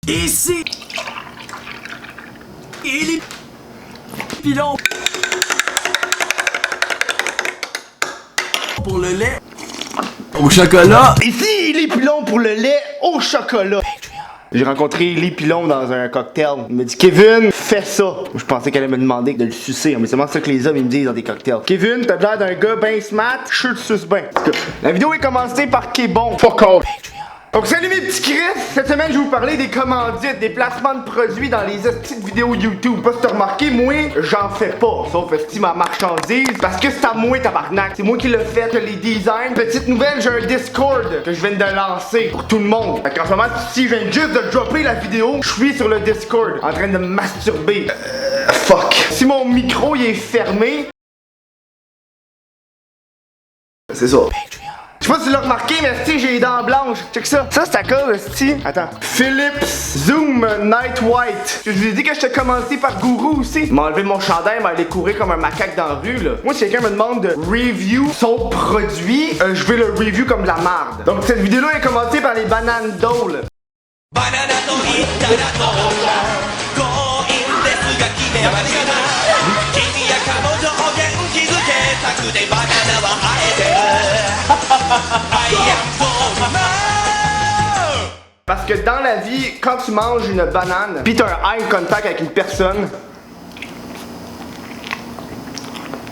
Ici, il est pilon pour le lait au chocolat. Ici, Élie Pilon pour le lait au chocolat. J'ai rencontré Élie Pilon dans un cocktail. Il m'a dit, Kevin, fais ça. Je pensais qu'elle allait me demander de le sucer, mais c'est vraiment ça que les hommes ils me disent dans des cocktails. Kevin, t'as l'air d'un gars ben smart, je suis le suce ben. La vidéo est commencée par Kebon. Fuck off. Donc salut mes petits Chris, cette semaine je vais vous parler des commandites, des placements de produits dans les petites vidéos YouTube. Pas si t'as remarqué, moi, j'en fais pas, sauf esti ma marchandise, parce que c'est à moi tabarnak, c'est moi qui l'ai fait, les designs. Petite nouvelle, j'ai un Discord que je viens de lancer pour tout le monde. Fait qu'en ce moment, si je viens juste de dropper la vidéo, je suis sur le Discord, en train de me masturber. Fuck. Si mon micro il est fermé, c'est ça. Je sais pas si tu l'as remarqué, mais si j'ai les dents blanches. Check ça. Ça, c'est à cause, si. Attends. Philips Zoom Night White. Je vous ai dit que j'étais commencé par Gourou aussi. Il m'a enlevé mon chandail, il m'a allé courir comme un macaque dans la rue, là. Moi, si quelqu'un me demande de review son produit, je vais le review comme de la marde. Donc, cette vidéo-là est commencée par les bananes Dole. Parce que dans la vie, quand tu manges une banane, pis t'as un eye contact avec une personne,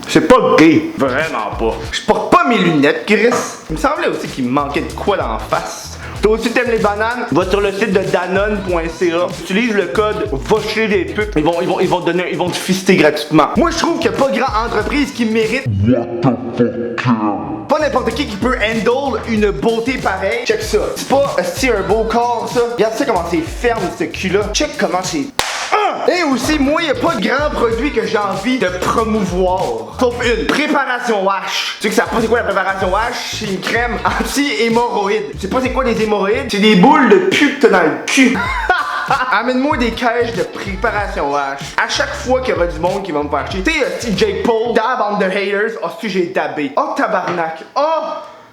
c'est pas gay. Vraiment pas. Je porte pas mes lunettes, Chris. Il me semblait aussi qu'il me manquait de quoi dans la face. Toi aussi t'aimes les bananes? Va sur le site de danone.ca. Utilise le code va chez les putes. Ils vont te fister gratuitement. Moi je trouve qu'il n'y a pas grand entreprise qui mérite. Pas n'importe qui peut handle une beauté pareille. Check ça. C'est pas un beau corps ça. Regarde ça comment c'est ferme ce cul là. Check comment c'est. Et aussi, moi, il n'y a pas de grand produit que j'ai envie de promouvoir. Sauf une préparation wash. Tu sais que ça pas c'est quoi la préparation wash? C'est une crème anti-hémorroïde. Tu sais pas c'est quoi les hémorroïdes? C'est des boules de pute dans le cul. Amène-moi des cages de préparation wash. À chaque fois qu'il y aura du monde qui va me faire acheter. Tu sais, si Jake Paul, dab on the haters. Oh, si j'ai dabé. Oh, tabarnak. Oh,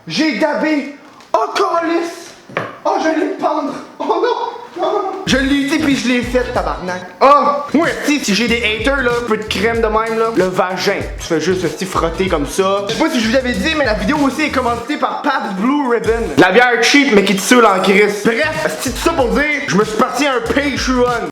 j'ai dabé. Oh, calice. Oh, je vais me pendre. Oh non. Je l'ai dit puis je l'ai fait, tabarnak. Oh! Ouais, si j'ai des haters là, un peu de crème de même là, le vagin. Tu fais juste frotter comme ça. Je sais pas si je vous avais dit, mais la vidéo aussi est commentée par Pabst Blue Ribbon. La bière cheap mais qui te saoule en crise. Bref, c'est tout ça pour dire, je me suis parti à un Patreon.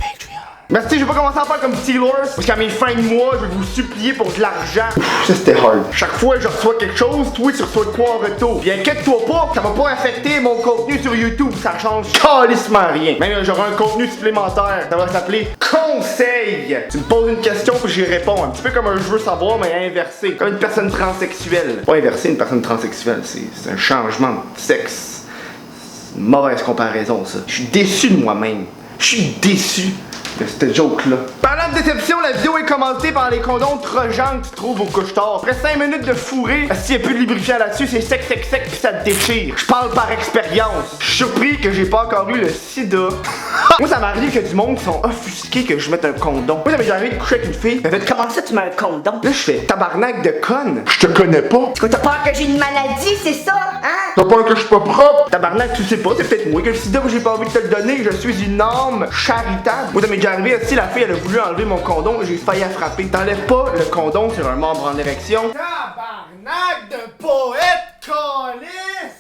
Mais si je vais pas commencer à faire comme Steelers, parce qu'à mes fins de mois, je vais vous supplier pour de l'argent. Ça c'était hard. Chaque fois que je reçois quelque chose, toi tu reçois de quoi en retour. Puis inquiète-toi pas, ça va pas affecter mon contenu sur YouTube, ça change calissement rien. Même j'aurai un contenu supplémentaire, ça va s'appeler Conseil. Tu me poses une question puis j'y réponds, un petit peu comme un je veux savoir mais inversé, comme une personne transsexuelle. Pas inversé, une personne transsexuelle, c'est un changement de sexe. C'est une mauvaise comparaison ça. Je suis déçu de moi-même. Je suis déçu de cette joke-là. Parlant de déception, la vidéo est commentée par les condoms Trojan que tu trouves au couche-tard. Après 5 minutes de fourrer, s'il n'y a plus de lubrifiant là-dessus, c'est sec pis ça te déchire. Je parle par expérience. Je suis surpris que j'ai pas encore eu le sida. Moi, ça m'arrive que du monde qui sont offusqués que je mette un condom. Moi, ça m'est déjà arrivé de coucher avec une fille. Elle fait comment ça tu mets un condom? Là, je fais tabarnak de conne. Je te connais pas. T'as peur que j'ai une maladie, c'est ça, hein? T'as peur que je suis pas propre? Tabarnak, tu sais pas, c'est peut-être moi que le sida que j'ai pas envie de te le donner. Je suis une âme charitable. Moi, ça m'est déjà arrivé, si la fille elle a voulu enlever mon condom, j'ai failli à frapper. T'enlèves pas le condom sur un membre en érection. Tabarnak de poète calice!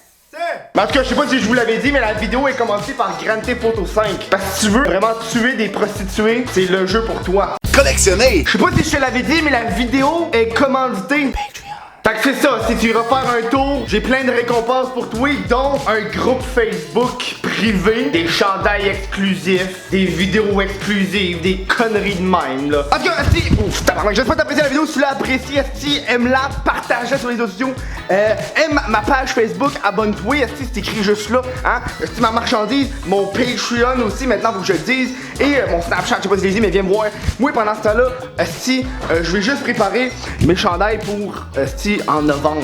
En tout cas, je sais pas si je vous l'avais dit, mais la vidéo est commencée par Grand Theft Auto 5. Parce que si tu veux vraiment tuer des prostituées, c'est le jeu pour toi. Collectionner. Je sais pas si je te l'avais dit, mais la vidéo est commanditée. Fait que c'est ça, si tu iras faire un tour, j'ai plein de récompenses pour toi, dont un groupe Facebook privé, des chandails exclusifs, des vidéos exclusives, des conneries de même, là. En tout cas, si, ouf, tabarnak, j'espère t'apprécier la vidéo, si tu l'as appréciée, si, aime-la, partage-la sur les autres sociaux, aime ma page Facebook, abonne-toi, si c'est écrit juste là, hein, si ma marchandise, mon Patreon aussi, maintenant, faut que je le dise, et mon Snapchat, je sais pas si je l'ai dit, mais viens me voir. Moi, pendant ce temps-là, je vais juste préparer mes chandails pour, en novembre.